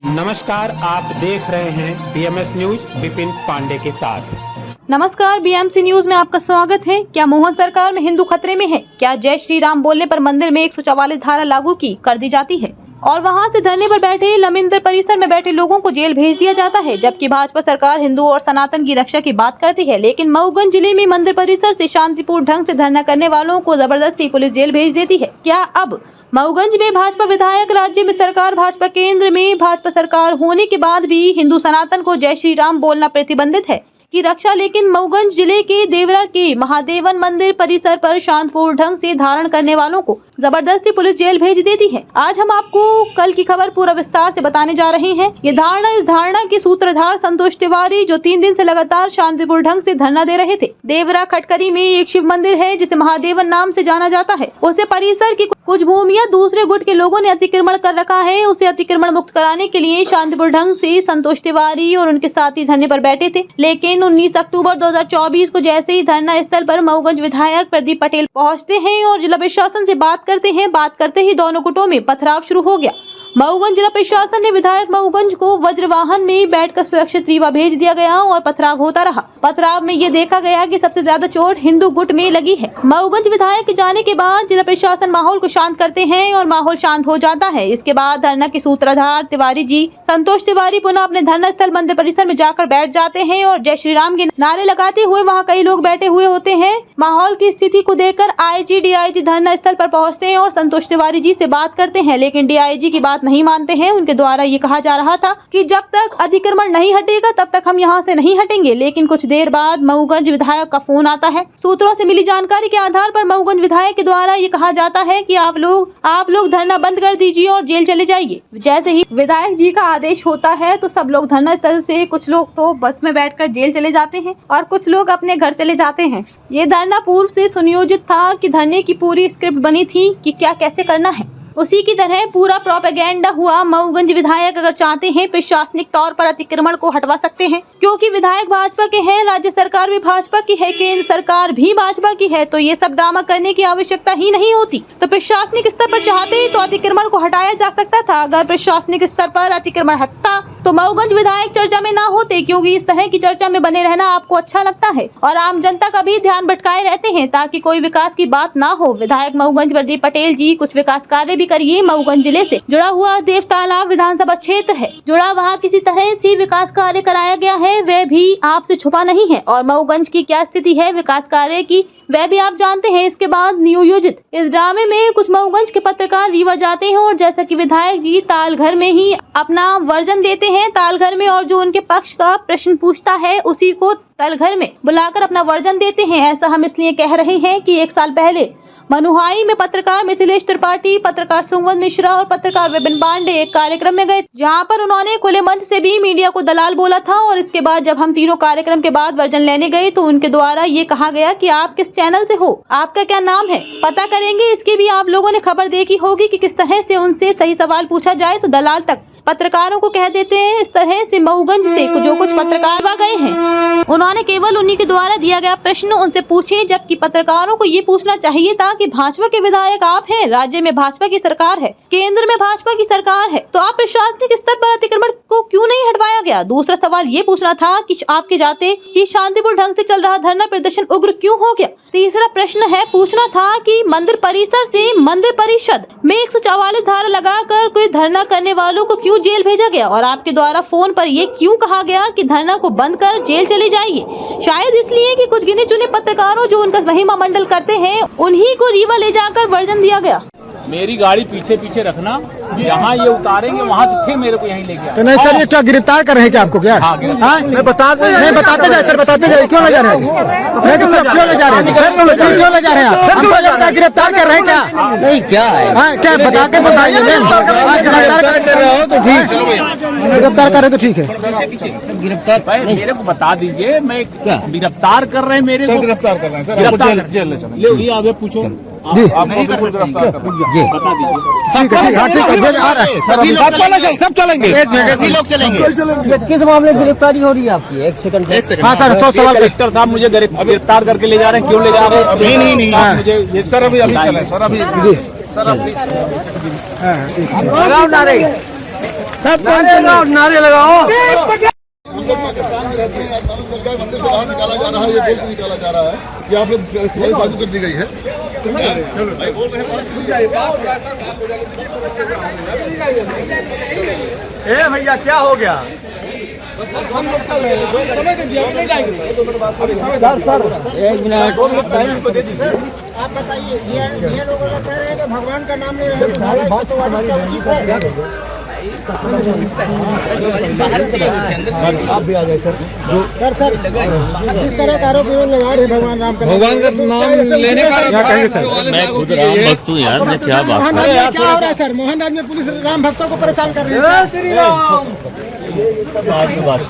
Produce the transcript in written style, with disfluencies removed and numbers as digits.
नमस्कार, आप देख रहे हैं बीएमएस न्यूज विपिन पांडे के साथ। नमस्कार, बीएमसी न्यूज में आपका स्वागत है। क्या मोहन सरकार में हिंदू खतरे में है? क्या जय श्री राम बोलने पर मंदिर में 144 धारा लागू कर दी जाती है और वहां से धरने पर बैठे मंदिर परिसर में बैठे लोगों को जेल भेज दिया जाता है, जबकि भाजपा सरकार हिंदू और सनातन की रक्षा की बात करती है, लेकिन मऊगंज जिले में मंदिर परिसर से शांतिपूर्ण ढंग से धरना करने वालों को जबरदस्ती पुलिस जेल भेज देती है। क्या अब मऊगंज में भाजपा विधायक, राज्य में सरकार भाजपा, केंद्र में भाजपा सरकार होने के बाद भी हिंदू सनातन को जय श्री राम बोलना प्रतिबंधित है की रक्षा, लेकिन मऊगंज जिले के देवरा के महादेवन मंदिर परिसर पर शांतिपूर्ण ढंग से धारण करने वालों को जबरदस्ती पुलिस जेल भेज देती है। आज हम आपको कल की खबर पूरा विस्तार से बताने जा रहे हैं। इस धारणा के सूत्रधार संतोष तिवारी, जो 3 दिन से लगातार शांतिपूर्ण ढंग से धरना दे रहे थे। देवरा खटकरी में एक शिव मंदिर है जिसे महादेवन नाम से जाना जाता है। उसे परिसर की कुछ भूमियां दूसरे गुट के लोगों ने अतिक्रमण कर रखा है। उसे अतिक्रमण मुक्त कराने के लिए शांतिपूर्ण ढंग से संतोष तिवारी और उनके साथी धरने पर बैठे थे, लेकिन 19 अक्टूबर 2024 को जैसे ही धरना स्थल पर मऊगंज विधायक प्रदीप पटेल पहुंचते हैं और जिला प्रशासन से बात करते ही दोनों गुटों में पथराव शुरू हो गया। मऊगंज जिला प्रशासन ने विधायक मऊगंज को वज्र वाहन में बैठकर सुरक्षित रीवा भेज दिया गया और पथराव होता रहा। पथराव में ये देखा गया कि सबसे ज्यादा चोट हिंदू गुट में लगी है। मऊगंज विधायक के जाने के बाद जिला प्रशासन माहौल को शांत करते हैं और माहौल शांत हो जाता है। इसके बाद धरना के सूत्रधार तिवारी जी, संतोष तिवारी, पुनः अपने धरना स्थल मंदिर परिसर में जाकर बैठ जाते हैं और जय श्री राम के नारे लगाते हुए वहाँ कई लोग बैठे हुए होते हैं। माहौल की स्थिति को देखकर आईजी, डीआईजी धरना स्थल पर पहुँचते हैं और संतोष तिवारी जी से बात करते हैं, लेकिन डीआईजी की बात नहीं मानते हैं। उनके द्वारा ये कहा जा रहा था कि जब तक अतिक्रमण नहीं हटेगा तब तक हम यहाँ से नहीं हटेंगे, लेकिन कुछ देर बाद मऊगंज विधायक का फोन आता है। सूत्रों से मिली जानकारी के आधार पर मऊगंज विधायक के द्वारा ये कहा जाता है कि आप लोग धरना बंद कर दीजिए और जेल चले जाइए। जैसे ही विधायक जी का आदेश होता है तो सब लोग धरना स्थल से, कुछ लोग तो बस में बैठकर जेल चले जाते हैं और कुछ लोग अपने घर चले जाते हैं। ये धरना पूर्व से सुनियोजित था कि धरने की पूरी स्क्रिप्ट बनी थी कि क्या कैसे करना है। उसी की तरह पूरा प्रोपेगेंडा हुआ। मऊगंज विधायक अगर चाहते हैं प्रशासनिक तौर पर अतिक्रमण को हटवा सकते हैं, क्योंकि विधायक भाजपा के हैं, राज्य सरकार भी भाजपा की है, केंद्र सरकार भी भाजपा की है, तो ये सब ड्रामा करने की आवश्यकता ही नहीं होती। तो प्रशासनिक स्तर पर चाहते तो अतिक्रमण को हटाया जा सकता था। अगर प्रशासनिक स्तर पर अतिक्रमण हटता तो मऊगंज विधायक चर्चा में ना होते, क्योंकि इस तरह की चर्चा में बने रहना आपको अच्छा लगता है और आम जनता का भी ध्यान भटकाए रहते हैं ताकि कोई विकास की बात ना हो। विधायक मऊगंज प्रदीप पटेल जी कुछ विकास कार्य भी करिए। मऊगंज जिले से जुड़ा हुआ देवतालाब विधानसभा क्षेत्र है, वहाँ किसी तरह से विकास कार्य कराया गया है, वह भी आपसे छुपा नहीं है। और मऊगंज की क्या स्थिति है विकास कार्य की, वह भी आप जानते हैं। इसके बाद नियोजित इस ड्रामे में कुछ मऊगंज के पत्रकार रीवा जाते हैं और जैसा कि विधायक जी तालघर में ही अपना वर्जन देते हैं, तालघर में, और जो उनके पक्ष का प्रश्न पूछता है उसी को तालघर में बुलाकर अपना वर्जन देते हैं। ऐसा हम इसलिए कह रहे हैं कि 1 साल पहले मनुहाई में पत्रकार मिथिलेश त्रिपाठी, पत्रकार सुमन मिश्रा और पत्रकार विपिन पांडे एक कार्यक्रम में गए, जहां पर उन्होंने खुले मंच से भी मीडिया को दलाल बोला था। और इसके बाद जब हम तीनों कार्यक्रम के बाद वर्जन लेने गए तो उनके द्वारा ये कहा गया कि आप किस चैनल से हो, आपका क्या नाम है, पता करेंगे। इसकी भी आप लोगों ने खबर देखी होगी कि किस तरह से उनसे सही सवाल पूछा जाए तो दलाल तक पत्रकारों को कह देते हैं। इस तरह से मऊगंज से जो कुछ पत्रकार गए हैं उन्होंने केवल उन्हीं के द्वारा दिया गया प्रश्न उनसे पूछे, जबकि पत्रकारों को ये पूछना चाहिए था कि भाजपा के विधायक आप हैं, राज्य में भाजपा की सरकार है, केंद्र में भाजपा की सरकार है, तो आप प्रशासनिक स्तर पर अतिक्रमण को क्यों नहीं हटवाया गया। दूसरा सवाल ये पूछना था कि आपके जाते ही शांतिपूर्ण ढंग से चल रहा धरना प्रदर्शन उग्र क्यों हो गया। तीसरा प्रश्न है पूछना था कि मंदिर परिसर से मंदिर परिषद में 144 धारा लगाकर कोई धरना करने वालों को क्यों जेल भेजा गया और आपके द्वारा फोन पर ये क्यों कहा गया कि धरना को बंद कर जेल चले जाइए। शायद इसलिए कि कुछ गिने चुने पत्रकारों जो उनका महिमा मंडल करते हैं उन्हीं को रीवा ले जाकर वर्जन दिया गया। मेरी गाड़ी पीछे पीछे रखना, यहाँ ये उतारेंगे, वहाँ से फिर मेरे को यहीं लेके आए। तो नहीं सर, ये क्या गिरफ्तार कर रहे हैं क्या आपको? क्या मैं बताते जाए क्यों ले जा रहे हैं? क्यों ले जा रहे हैं? क्यों ले जा रहे हैं आप? हमको लगता है गिरफ्तार कर रहे हैं क्या? नहीं, क्या है क्या बता के बताइए। गिरफ्तार कर रहे तो ठीक है। गिरफ्तार मेरे को बता दीजिए, मैं गिरफ्तार कर रहे हैं, मेरे को गिरफ्तार कर रहे हैं, जेल ले चलो। आगे पूछो जी, आपको बिल्कुल गिरफ्तार कर बता दीजिए। सब चलेंगे, सभी लोग चलेंगे। किस मामले में गिरफ्तारी हो रही है आपकी? एक सेकंड। हाँ सर, तो सवाल कलेक्टर साहब मुझे गिरफ्तार करके ले जा रहे हैं, क्यों ले जा रहे हैं? नहीं मुझे सर अभी चले सर, अभी जी सर, अभी नारे लगाओ। हम लोग पाकिस्तान में रहते हैं, आज मालूम चल गया मंदिर से बाहर निकाला जा रहा है, ये बोल के निकाला जा रहा है कि आप लोग लागू कर दी गई है। भाई बोल रहे हैं भैया क्या हो गया? एक मिनट आप बताइए, ये लोग कह रहे हैं कि भगवान का नाम ले रहे हैं, आप भी आ जाए सर। सर किस तरह का आरोप लगा रहे भगवान राम का नाम लेने का? मैं खुद राम भक्त हूँ यार, मैं क्या बात मोहन राज में क्या हो रहा है सर? मोहन राज में पुलिस राम भक्तों को परेशान कर रही है। बात